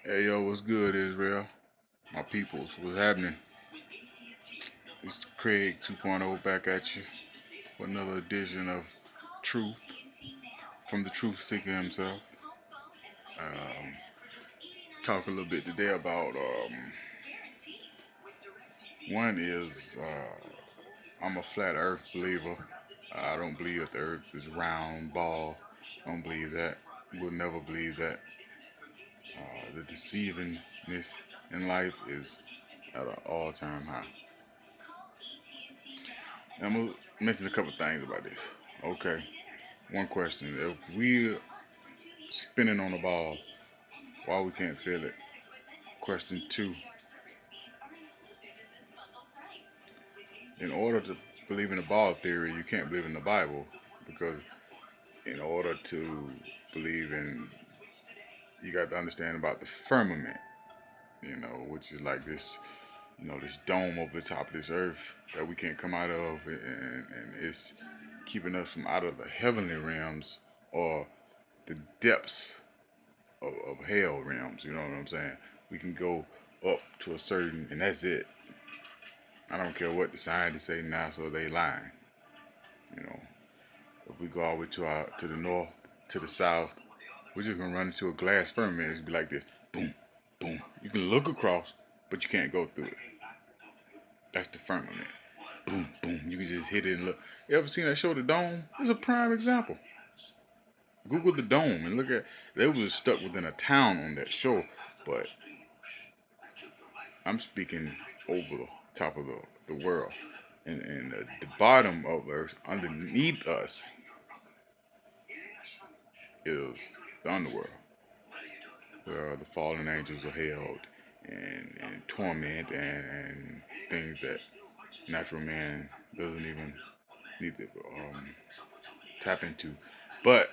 Hey yo, what's good, Israel? My peoples, what's happening? It's Craig 2.0 back at you for another edition of Truth from the Truth Seeker himself. Um, Talk a little bit today about one is I'm a flat Earth believer. I don't believe that the Earth is round ball. I don't believe that. We'll never believe that. The deceivingness in life is at an all-time high. And I'm gonna mention a couple things about this. Okay, one question: if we're spinning on the ball, why we can't feel it? Question two: in order to believe in the ball theory, you can't believe in the Bible because in order to believe in, you got to understand about the firmament, which is like this, this dome over the top of this earth that we can't come out of, and it's keeping us from out of the heavenly realms or the depths of hell realms. You know what I'm saying? We can go up to a certain, and that's it. I don't care what the scientists say now, so they lying. You know, if we go all the way to the north, to the south, we're just gonna run into a glass firmament. It's be like this, boom, boom. You can look across, but you can't go through it. That's the firmament. Boom, boom. You can just hit it and look. You ever seen that show, The Dome? It's a prime example. Google the dome and look at. They was stuck within a town on that show, but I'm speaking over the top of the world. And the bottom of Earth, underneath us, is the underworld, where the fallen angels are held and torment and things that natural man doesn't even need to tap into. But,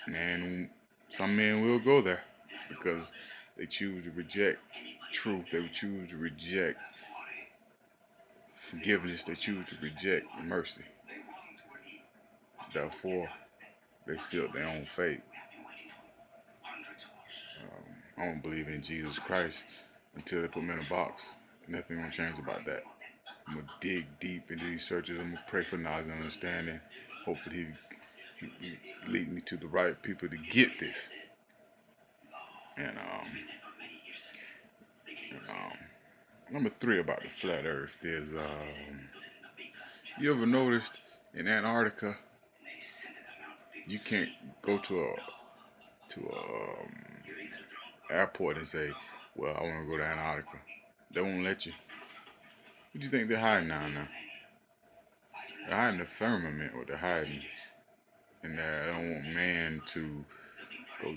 man, some men will go there because they choose to reject truth, they choose to reject forgiveness, they choose to reject mercy. Therefore, they seal their own fate. I don't believe in Jesus Christ until they put me in a box. Nothing gonna change about that. I'm gonna dig deep into these searches. I'm gonna pray for knowledge and understanding. Hopefully, he lead me to the right people to get this. And number three about the flat Earth is you ever noticed in Antarctica you can't go to a airport and say, well, I want to go to Antarctica. They won't let you. What do you think they're hiding now? They're hiding the firmament, or they're hiding, and they don't want man to go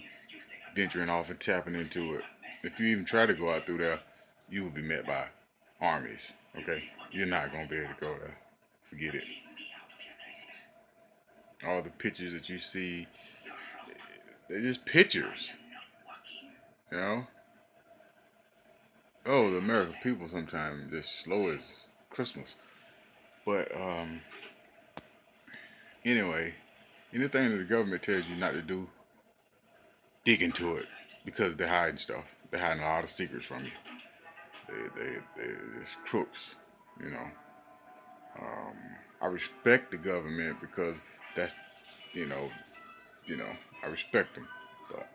venturing off and tapping into it. If you even try to go out through there, you will be met by armies. Okay, you're not gonna be able to go there. Forget it. All the pictures that you see, they're just pictures. You know. Oh, the American people sometimes they're slow as Christmas. But anyway, anything that the government tells you not to do, dig into it because they're hiding stuff. They're hiding a lot of secrets from you. It's crooks, you know. Um, I respect the government because that's, you know, you know, I respect them, but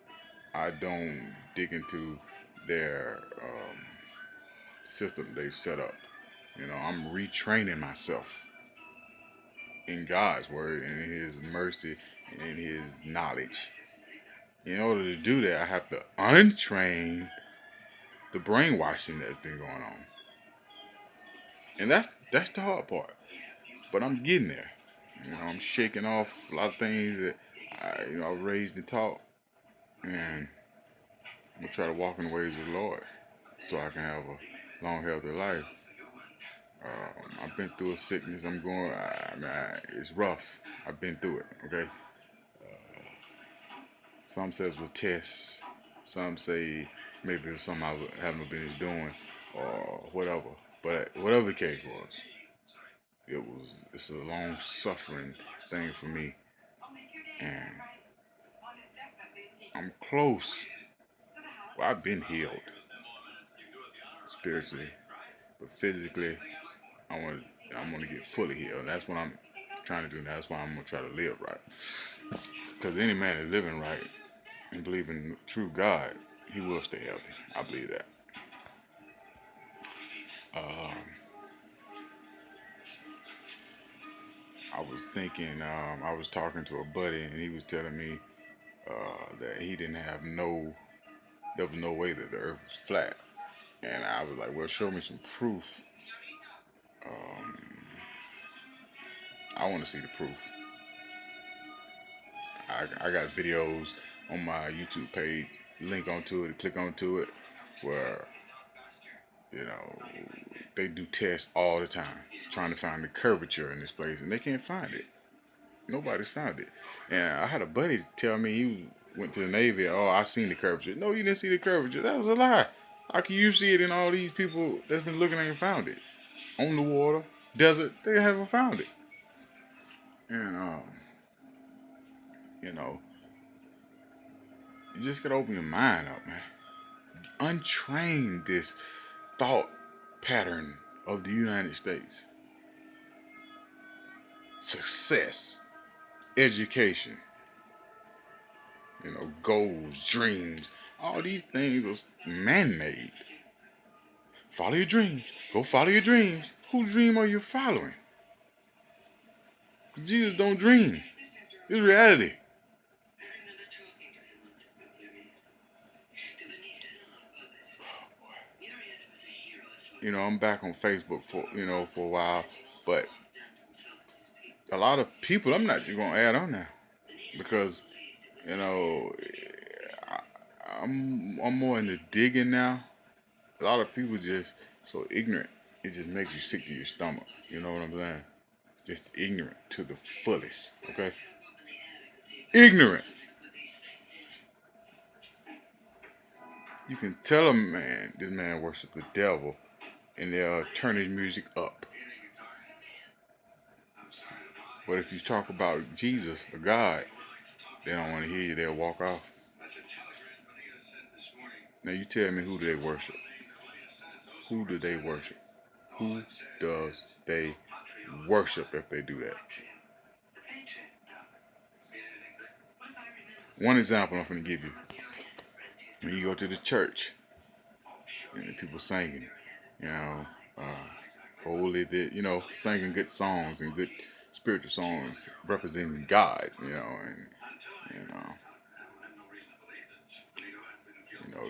I don't dig into their system they've set up. You know, I'm retraining myself in God's word and in His mercy and in His knowledge. In order to do that, I have to untrain the brainwashing that's been going on, and that's the hard part. But I'm getting there. You know, I'm shaking off a lot of things that I was raised and taught, and I'm gonna try to walk in the ways of the Lord so I can have a long, healthy life. I've been through a sickness. I'm going. It's rough. I've been through it. Okay. Some says with tests. Some say maybe it's something I haven't been doing or whatever. But whatever the case was, it's a long suffering thing for me, and I'm close. Well, I've been healed spiritually, but physically, I want I'm gonna get fully healed. That's what I'm trying to do now. That's why I'm gonna try to live right. Because any man is living right and believing true God, he will stay healthy. I believe that. Um, I was thinking, I was talking to a buddy, and he was telling me that he didn't have no, there was no way that the Earth was flat. And I was like, well, show me some proof. Um, I want to see the proof. I got videos on my YouTube page, link onto it, click onto it, where you know they do tests all the time trying to find the curvature in this place, and they can't find it. Nobody's found it. And I had a buddy tell me he went to the Navy. Oh, I seen the curvature. No, you didn't see the curvature. That was a lie. How can you see it and all these people that's been looking ain't found it? On the water, desert, they haven't found it. And you know, you just gotta open your mind up, man. Untrain this thought pattern of the United States. Success, education, goals, dreams. All these things are man-made. Follow your dreams. Go follow your dreams. Whose dream are you following? Jesus don't dream. It's reality. I'm back on Facebook for a while, but a lot of people I'm not just gonna add on there because you know I, I'm more into digging now. A lot of people just so ignorant. It just makes you sick to your stomach. You know what I'm saying? Just ignorant to the fullest. Okay, ignorant. You can tell a man this man worship the devil, and they'll turn his music up. But if you talk about Jesus or God, they don't want to hear you. They'll walk off. Now you tell me, who do they worship? Who do they worship? Who does they worship if they do that? One example I'm going to give you. When you go to the church and the people singing, you know, holy, singing good songs and good spiritual songs representing God, and you know,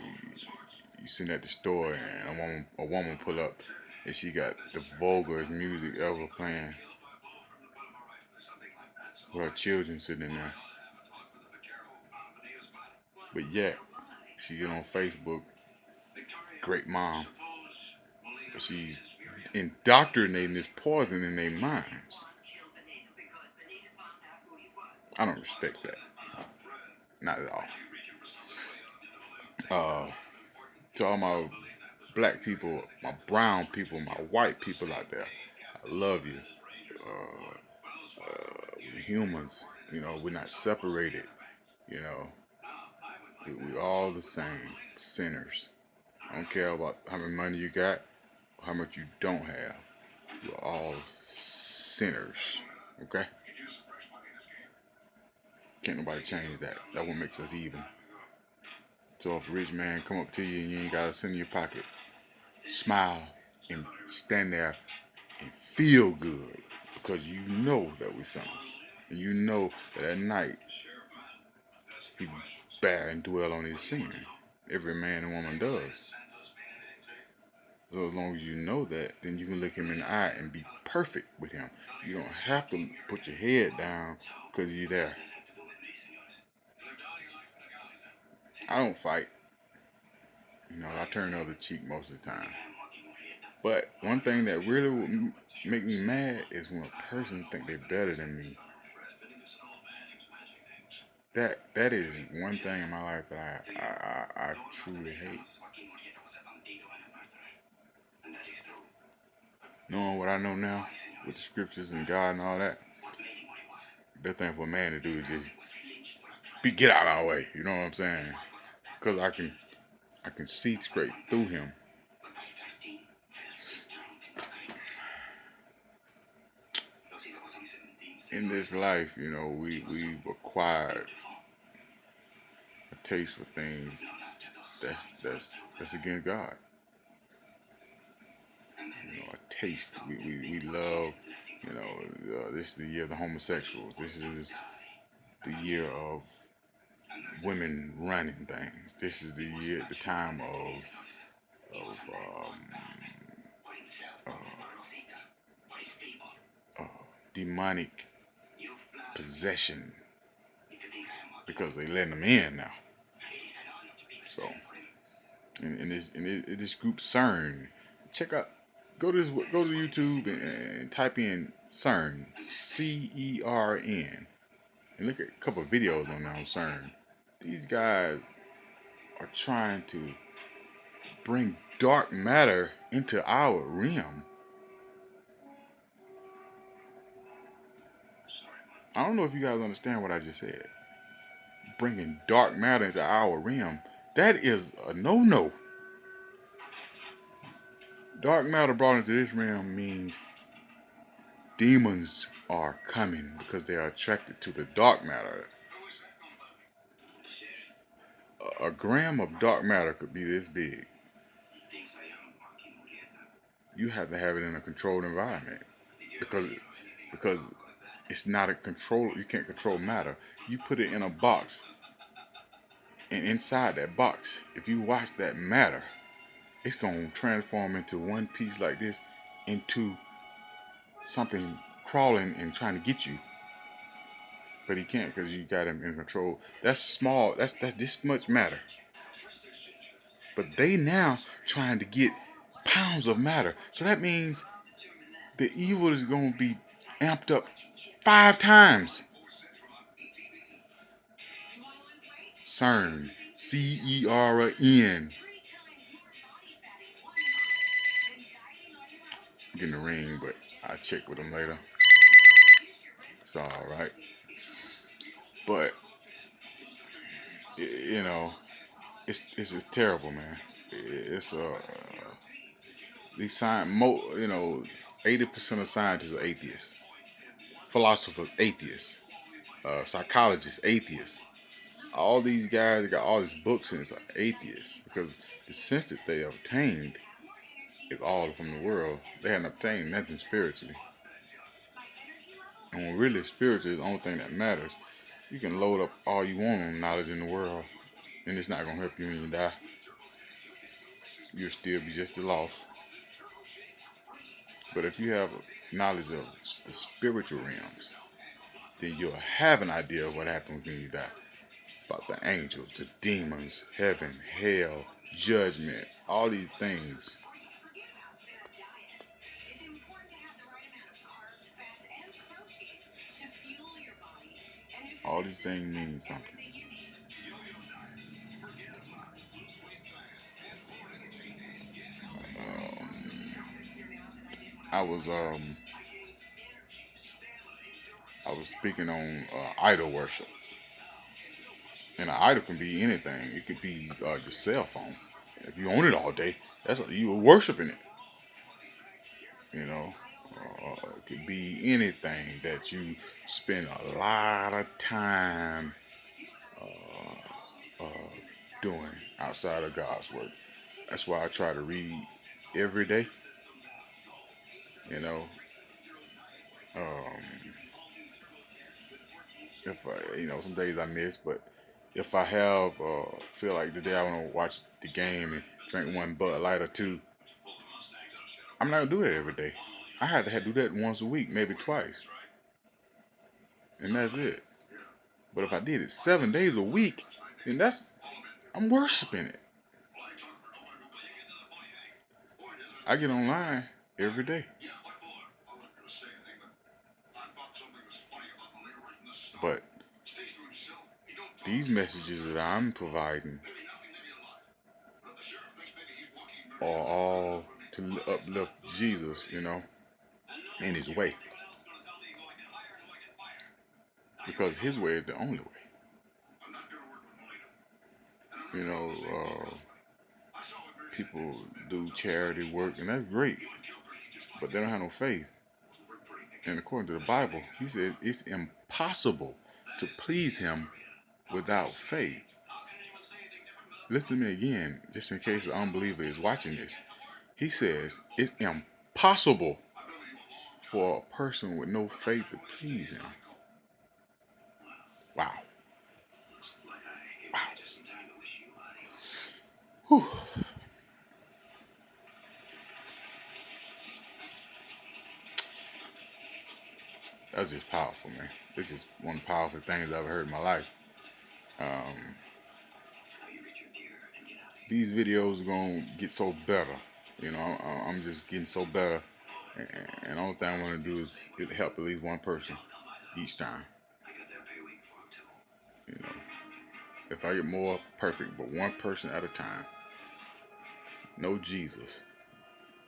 you sitting at the store and a woman pull up and she got the vulgarest music ever playing with her children sitting in there. But yet she get on Facebook, great mom, but she's indoctrinating this poison in their minds. I don't respect that. Not at all. To all my black people, my brown people, my white people out there, I love you. We're humans. We're not separated. You know, we're all the same sinners. I don't care about how much money you got or how much you don't have. We're all sinners. Okay? Can't nobody change that. That what makes us even. So if a rich man come up to you and you ain't got a cent in your pocket, smile and stand there and feel good because you know that we're sinners. And you know that at night he bear and dwell on his sin. Every man and woman does. So as long as you know that, then you can look him in the eye and be perfect with him. You don't have to put your head down because you're there. I don't fight. I turn the other cheek most of the time. But one thing that really would make me mad is when a person think they're better than me. That is one thing in my life that I truly hate. Knowing what I know now with the scriptures and God and all that, the thing for a man to do is just get out of our way. You know what I'm saying? Because I can I can see straight through him. In this life, we've acquired a taste for things that's against God. A taste. We love. This is the year of the homosexuals. This is the year of women running things. This is the time of uh, uh, demonic possession because they letting them in now. So, in this group CERN, check out. Go to YouTube and type in CERN, CERN, and look at a couple of videos on CERN. These guys are trying to bring dark matter into our realm. I don't know if you guys understand what I just said. Bringing dark matter into our realm, that is a no-no. Dark matter brought into this realm means demons are coming because they are attracted to the dark matter. A gram of dark matter could be this big. You have to have it in a controlled environment because because it's not a control. You can't control matter. You put it in a box, and inside that box, if you watch that matter, it's gonna transform into one piece like this into something crawling and trying to get you. But he can't because you got him in control. That's small. That's this much matter. But they now trying to get pounds of matter. So that means the evil is gonna be amped up 5 times. CERN, CERN. Getting the ring, but I'll check with them later. It's all right. But you know, it's terrible, man. It's these science, 80% of scientists are atheists, philosophers atheists, psychologists atheists. All these guys that got all these books and it's atheists because the sense that they obtained is all from the world. They haven't obtained nothing spiritually. And when really spiritual is the only thing that matters, you can load up all you want on knowledge in the world, and it's not gonna help you when you die. You'll still be just as lost. But if you have knowledge of the spiritual realms, then you'll have an idea of what happens when you die. About the angels, the demons, heaven, hell, judgment, all these things. All these things mean something. Um, I was um I was speaking on idol worship, and an idol can be anything. It could be your cell phone. If you own it all day, you are worshiping it. You know, it could be anything that you spend a lot of time uh, doing outside of God's work. That's why I try to read every day. You know, um, if some days I miss, but if I have feel like today I want to watch the game and drink one Bud Light or two, I'm not gonna do that every day. I had to do that once a week, maybe twice, and that's it. But if I did it 7 days a week, then I'm worshiping it. I get online every day, but these messages that I'm providing are all to uplift Jesus, in His way, because His way is the only way. You know, people do charity work, and that's great, but they don't have no faith. And according to the Bible, he said it's impossible to please him without faith. Listen to me again, just in case an unbeliever is watching this. He says it's impossible for a person with no faith to please him. Wow. Wow. Whew. That's just powerful, man. This is one of the powerful things I've ever heard in my life. Um, these videos are gonna get so better. You know, I'm just getting so better, and the only thing I want to do is help at least one person each time. You know, if I get more, perfect, but one person at a time. Know Jesus.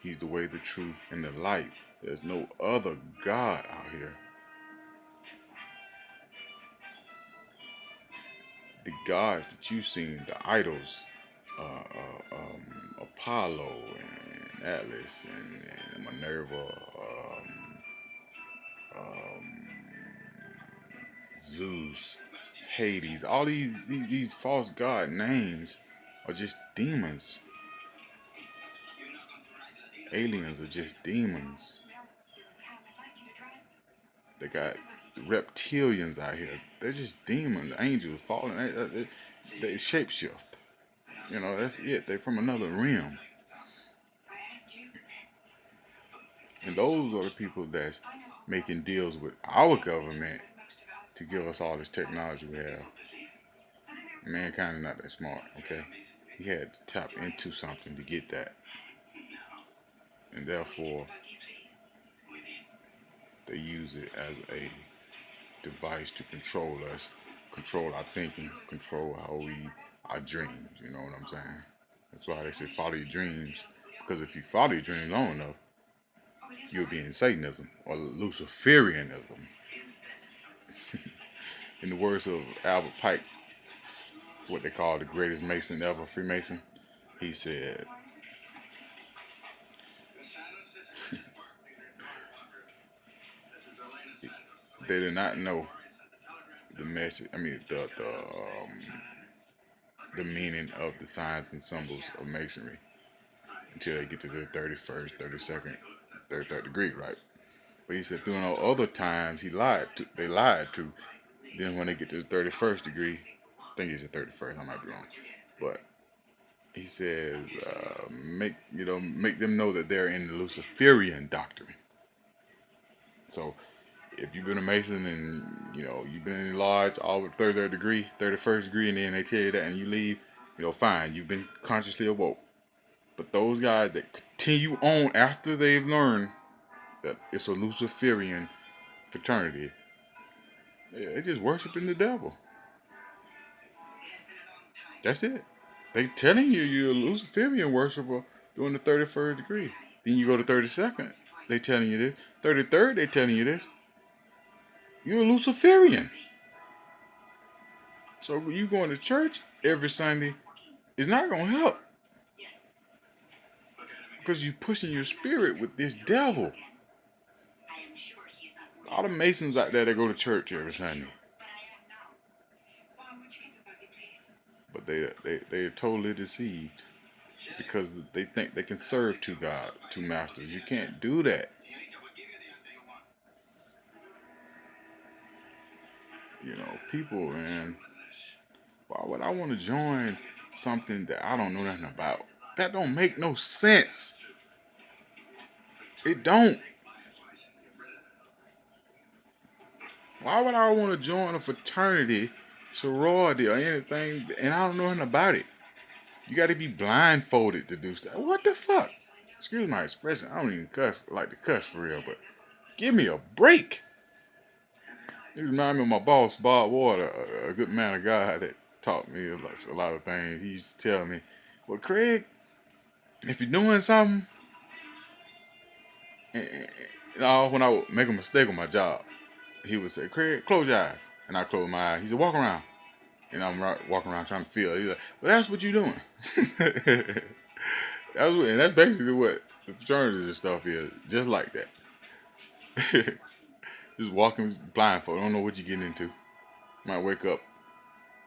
He's the way, the truth, and the light. There's no other God out here. The gods that you've seen, the idols, Apollo and Atlas and Minerva, um, Zeus, Hades, all these false god names are just demons. Aliens are just demons. They got reptilians out here. They're just demons, angels falling. They shapeshift. You know, that's it. They're from another realm. And those are the people that's making deals with our government to give us all this technology we have. Mankind is not that smart, okay? He had to tap into something to get that. And therefore, they use it as a device to control us, control our thinking, control our dreams. You know what I'm saying? That's why they say follow your dreams. Because if you follow your dreams long enough, you'll be in Satanism or Luciferianism. In the words of Albert Pike, what they call the greatest Mason ever, Freemason, he said, they did not know the message. I mean, the meaning of the signs and symbols of Masonry until they get to the 31st, 32nd, 33rd degree, right? But he said during all other times they lied to. Then when they get to the 31st degree, I think he's the 31st, I might be wrong, but he says make them know that they're in the Luciferian doctrine. So if you've been a Mason and you've been in the lodge all with 33rd degree, 31st degree, and then they tell you that and you leave, fine, you've been consciously awoke. But those guys that continue on after they've learned that it's a Luciferian fraternity, they just worshiping the devil. That's it. They telling you you're a Luciferian worshiper during the 31st degree. Then you go to 32nd, they telling you this. 33rd, they telling you this. You're a Luciferian. So you going to church every Sunday is not going to help. Because you pushing your spirit with this devil. All the Masons out there that go to church every Sunday. But they are totally deceived. Because they think they can serve two masters. You can't do that. People, man, why would I want to join something that I don't know nothing about? That don't make no sense. It don't. Why would I want to join a fraternity, sorority, or anything, and I don't know nothing about it? You got to be blindfolded to do stuff. What the fuck? Excuse my expression. I don't even like to cuss for real, but give me a break. You remind me of my boss, Bob Water, a good man of God that taught me a lot of things. He used to tell me, well, Craig, if you're doing something, when I would make a mistake on my job, he would say, Craig, close your eyes. And I close my eyes. He said, walk around. and I'm walking around trying to feel. He's like, well, that's what you're doing. And that's basically what the fraternities and stuff is, just like that. Just walking blindfold, don't know what you're getting into. Might wake up,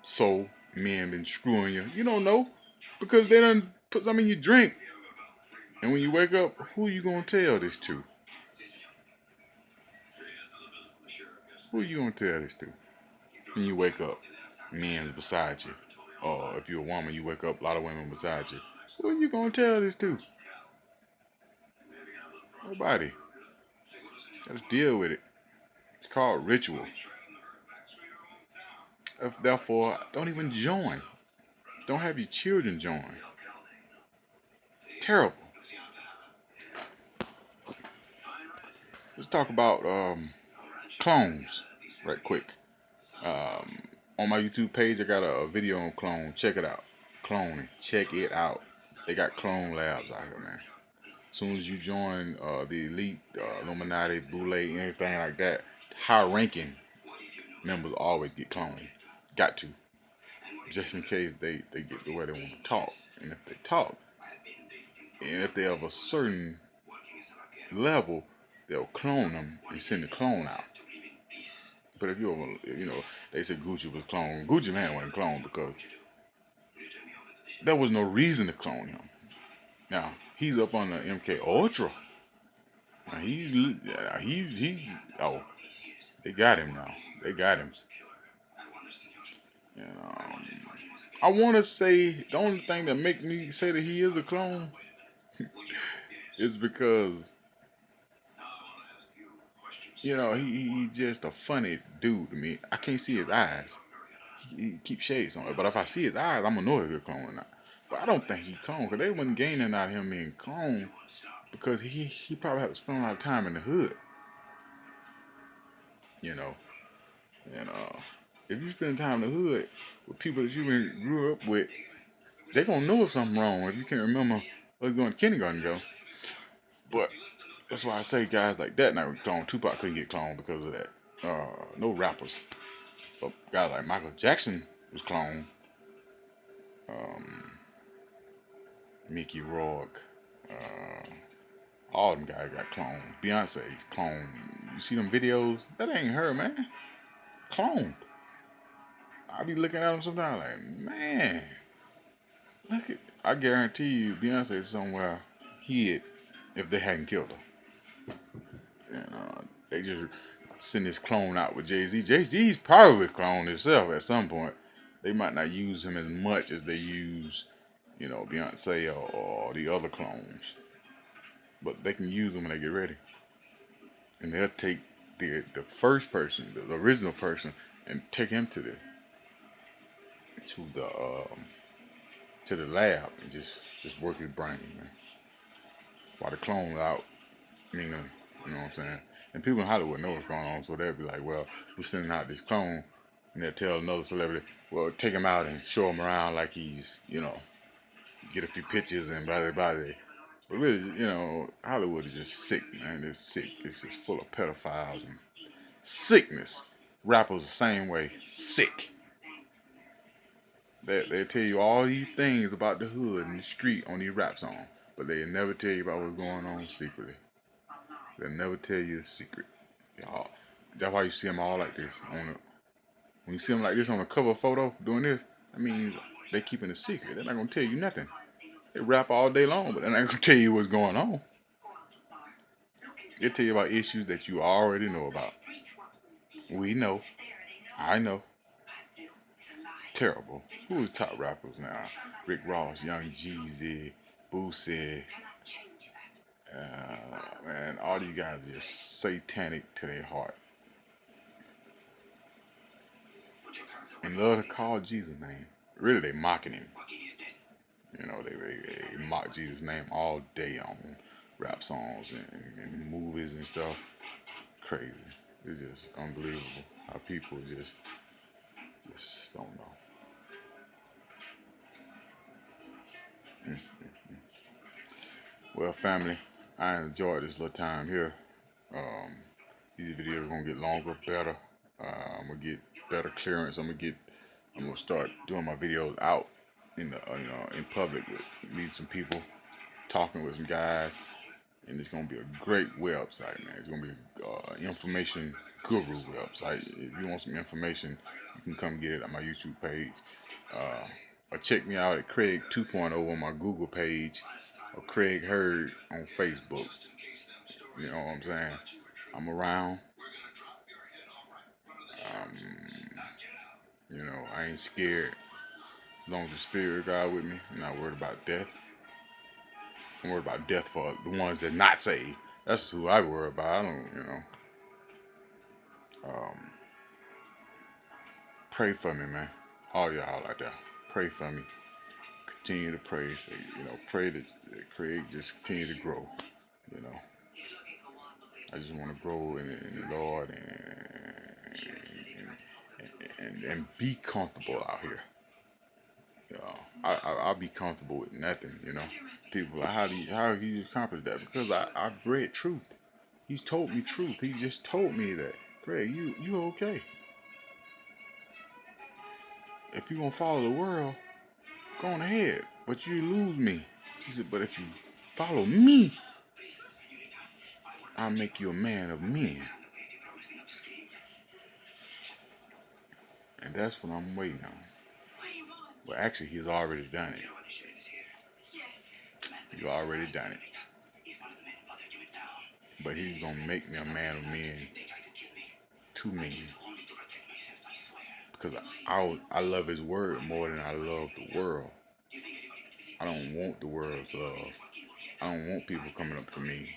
so men been screwing you. You don't know because they done put something in your drink. And when you wake up, who you gonna tell this to? Who you gonna tell this to? When you wake up, men's beside you. Or if you're a woman, you wake up, a lot of women beside you. Who you gonna tell this to? Nobody. Just deal with it. It's called ritual. Therefore, don't even join. Don't have your children join. Terrible. Let's talk about clones right quick. Um, on my YouTube page, I got a video on clone. Check it out. Cloning. Check it out. They got clone labs out here, man. As soon as you join the elite, Illuminati, Boule, anything like that, high-ranking members always get cloned. Got to. Just in case they get the way they want to talk. And if they talk, and if they're of a certain level, they'll clone them and send the clone out. But if they said Gucci was cloned. Gucci man wasn't cloned because there was no reason to clone him. Now he's up on the MK Ultra. Now he's oh, they got him now. They got him. And I want to say the only thing that makes me say that he is a clone is because he just a funny dude to me. I can't see his eyes. He keeps shades on it, but if I see his eyes, I'm gonna know if he's a clone or not. But I don't think he clone because they wasn't gaining out of him being clone because he probably had to spend a lot of time in the hood, you know. And if you spend time in the hood with people that you grew up with, they gonna know if something wrong if you can't remember where going to kindergarten go. But that's why I say guys like that not clone. Tupac couldn't get cloned because of that. No rappers, but guys like Michael Jackson was cloned. Um, Mickey Rourke, all them guys got cloned. Beyonce's cloned. You see them videos? That ain't her, man. Cloned. I be looking at them sometimes like, man, look at. I guarantee you, Beyonce is somewhere hid if they hadn't killed her. And they just send this clone out with Jay Z. Jay Z's probably cloned himself at some point. They might not use him as much as they use, Beyonce or the other clones, but they can use them when they get ready, and they'll take the first person, the original person, and take him to the lab and just work his brain, man. While the clone's out, meaning, you know what I'm saying? And people in Hollywood know what's going on, so they'll be like, well, we're sending out this clone, and they'll tell another celebrity, well, take him out and show him around like he's, get a few pictures and blah, blah, blah. But really, Hollywood is just sick, man. It's sick. It's just full of pedophiles and sickness. Rappers the same way, sick. They tell you all these things about the hood and the street on these rap songs, but they never tell you about what's going on secretly. They'll never tell you a secret. Y'all, that's why you see them all like this. When you see them like this on a cover photo doing this, that means they keeping a secret. They're not gonna tell you nothing. They rap all day long, but they're not gonna tell you what's going on. They'll tell you about issues that you already know about. We know. I know. Terrible. Who's top rappers now? Rick Ross, Young Jeezy, Boosie. Man, all these guys are just satanic to their heart and love to call Jesus' name. Really, they mocking him. They mock Jesus' name all day on rap songs and movies and stuff. Crazy. It's just unbelievable how people just don't know. Mm. Well, family, I enjoyed this little time here. Um, these videos are gonna get longer, better. I'm gonna get better clearance. I'm gonna get I'm gonna start doing my videos out in the in public with meeting some people, talking with some guys, and it's gonna be a great website, man. It's gonna be a information guru website. If you want some information, you can come get it on my YouTube page, or check me out at Craig 2.0 on my Google page, or Craig Hurd on Facebook. You know what I'm saying? I'm around. Um, I ain't scared. As long as the spirit of God with me, I'm not worried about death. I'm worried about death for the ones that not saved. That's who I worry about. I don't. Um, Pray for me, man. All y'all out there, pray for me. Continue to pray. Say, pray that Craig just continue to grow. You know, I just want to grow in the Lord and be comfortable out here. You know, I'll be comfortable with nothing. People, how have you accomplished that? Because I've read truth. He's told me truth. He just told me that, Craig, you okay. If you gonna follow the world, go on ahead, but you lose me. He said, but if you follow me, I'll make you a man of men. And that's what I'm waiting on. Well, actually, he's already done it. He's already done it. But he's going to make me a man of men to men. Because I love his word more than I love the world. I don't want the world's love. I don't want people coming up to me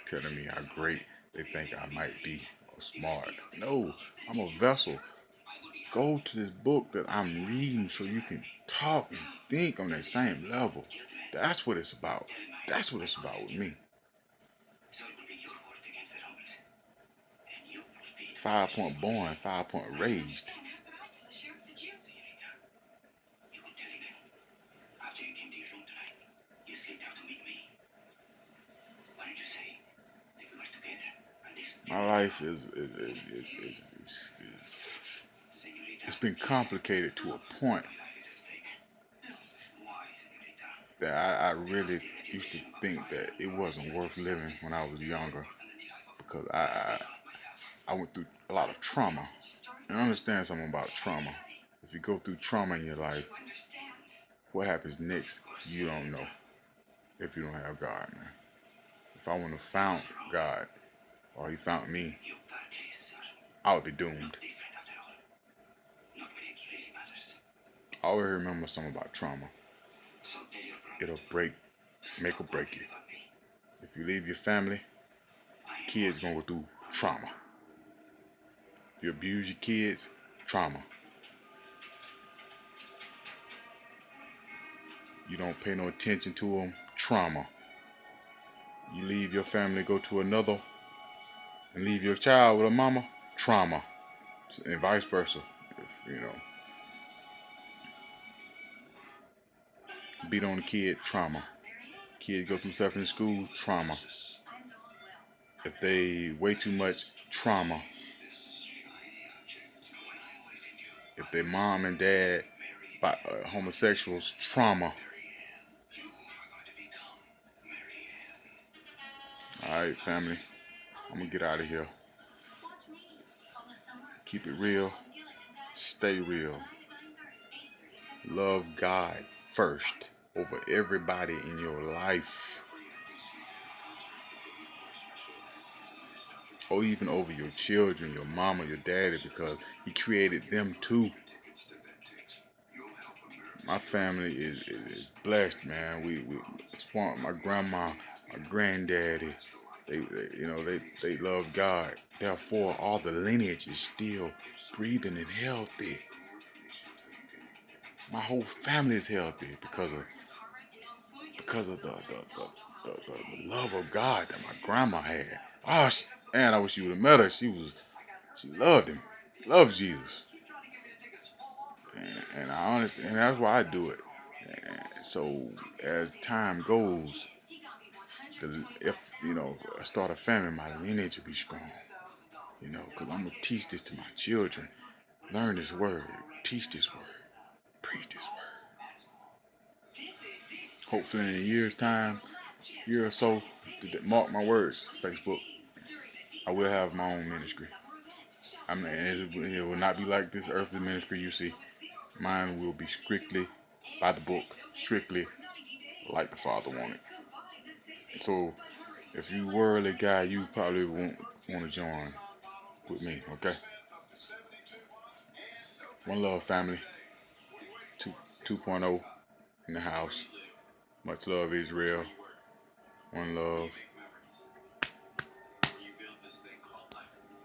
telling me how great they think I might be or smart. No, I'm a vessel. Go to this book that I'm reading so you can talk and think on that same level. That's what it's about. That's what it's about with me. 5-point born, 5-point raised. My life is it's been complicated to a point that I really used to think that it wasn't worth living when I was younger, because I went through a lot of trauma. And understand something about trauma. If you go through trauma in your life, what happens next, you don't know if you don't have God, man. If I wouldn't have found God, or he found me, I would be doomed. I always remember something about trauma. It'll make or break you. If you leave your family, kids gonna go through trauma. If you abuse your kids, trauma. You don't pay no attention to them, trauma. You leave your family, go to another, and leave your child with a mama, trauma. And vice versa. If beat on the kid, trauma. Kids go through stuff in school, trauma. If they way too much, trauma. If their mom and dad homosexuals, trauma. All right, family, I'm gonna get out of here. Keep it real. Stay real. Love God first over everybody in your life, or even over your children, your mama, your daddy, because he created them too. My family is blessed, man. It's my grandma, my granddaddy. They love God. Therefore, all the lineage is still breathing and healthy. My whole family is healthy because of the love of God that my grandma had. Oh, man, I wish you would have met her. She loved him, loved Jesus, and that's why I do it. And so as time goes, if I start a family, my lineage will be strong. Because I'm gonna teach this to my children. Learn this word. teach this word, preach this word. Hopefully in a year's time, year or so, mark my words, Facebook, I will have my own ministry. It will not be like this earthly ministry you see. Mine will be strictly by the book, strictly like the Father wanted. So, if you worldly guy, you probably won't want to join with me, okay? One love, family. 2.0 in the house. Much love, Israel. One love.